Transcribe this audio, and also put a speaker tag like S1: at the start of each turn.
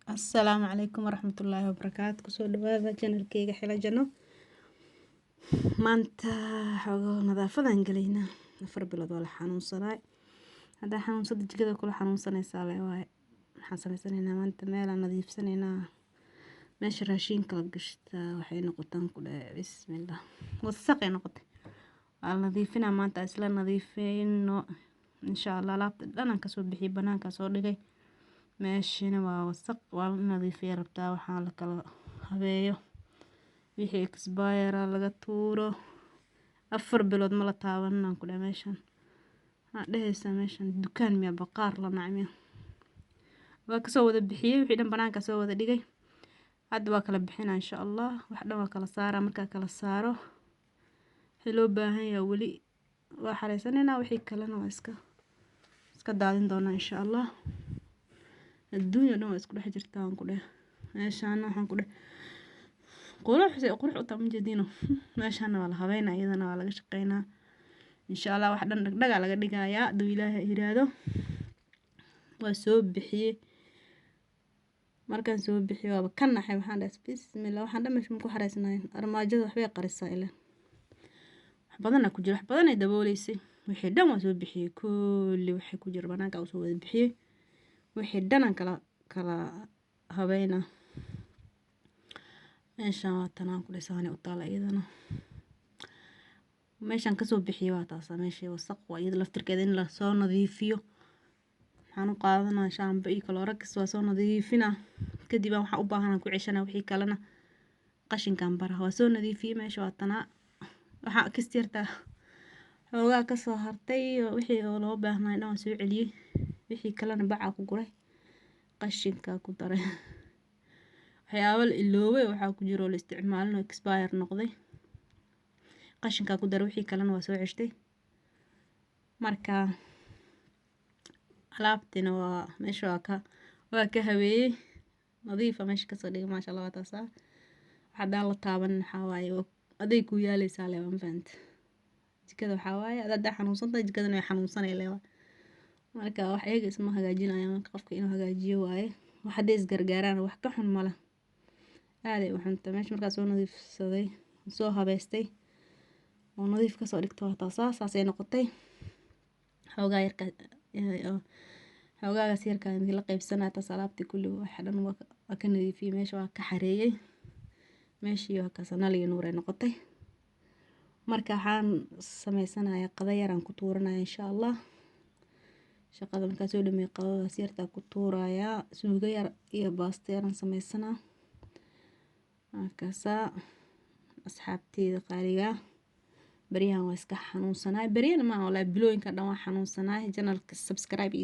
S1: السلام عليكم ورحمة الله وبركاته كسو dhawaada channelkayga xila jano maanta xogo nadaafadan galeynaa 4 bilood oo la xanuunsaday hada xanuunsada jikada kula xanuunsanaysa leeyahay waxaan sameysanaynaa maanta meel aan nadiifsanaynaa meesha raashinka la gashta waxay noqotaan ku dhahay bismillah wasaq ay noqotay aan nadiifinaa maanta isla nadiifino insha Allah laabta dhanan ka soo bixi banaanka soo dhigay meeshina waa wasaq waa nadiifiye rabtaa waxaan la kala habeeyo wixii expire laga tuuro 4 bilood ma la taabanaan ku dhahay meeshan dhehaysa meeshan dukaan miya baqaar la nacmiyo waa ka soo wada bixiyay wixii dhan banaanka soo wada dhigay hadda waa kala bixinaa insha Allah wax dhan waa kala saara marka kala saaro wixii loo baahan yahay wali waa xareysanayna wixii kalena waa iska daadin doonaa insha Allah الدنيا نوع اسكو دح جرتان كده meeshaan waxaan ku dhahay qurux u taam jeedino meeshaan waa la habeynaa iyadana waa laga shaqeynaa insha Allah wax dhan dhagdhaga laga dhigayaa duu Ilaahay yiraahdo waa soo bixiyay markaan soo bixiyay waa kan naxay waxaan dhahay bismillah waxaan dhameysho ku xareysnayn armaajada waxbay qarisaa ilaa wax badan ku jira wax badan ay dabooleysay wixii dhan waa soo bixiyay kulli wixii ku jira banaanka u soo wada bixiyay wixii dhanan kala habeena meeshaan waa tanaan ku dhisaanay u taala iyadana meeshaan ka soo bixiyay waa taas meeshii wasaq waa iyada laftirkeeda in la soo nadiifiyo waxaan u qaadanaa shaambo iyo kalorax waa soo nadiifina kadib waxaan u baahanaa ku ceshana wixii kalena qashinkan baraha waa soo nadiifiyay meesha waa tanaa waxa kastirta xoogaa ka soo hartay wixii loo baahnaa dhan soo celiyay wixii kalena baca ku guray qashinka ku daray waxyaabo iloobay waxa ku jiro la isticmaalno expire noqday qashinka ku daray wixii kalena waa soo ceshtay marka alaabtina waa meesha waa ka habeeyay nadiif meesha ka soo dhigay ma sha Allah taasa hadaan la taaban waxa waaye aday ku yaalaysaa leeyahay fahant jikada waxa waaye adaa xanuunsanta jikadana way xanuunsanay leeyahay marka wax ayaga isma hagaajinayaan qofka inuu hagaajiyo waaye wax hadees gargaaraan wax ka xun mala aaday waxaan meesha markaa soo nadiifsaday soo habeystay oo nadiif ka soo dhigto taasay noqotay xoogaa yarkaas la qaybsanaa taas alaabtii kulli wax dhan waa ka nadiifiyay meesha waa ka xareeyay meeshii waa ka sanaliyo nuur ay noqotay marka waxaan sameysanayaa qada yaraan ku tuuranaya insha Allah shaqada markaa soo dhameey qadadaas yartaa ku tuurayaa suugo yar iyo baasto yar aan sameysanaa markaasa asxaabteeda qaaliga bariyahan waa iska xanuunsanaay bariyana ma wala bilooyinka dhan waa xanuunsanaay channelka subscribe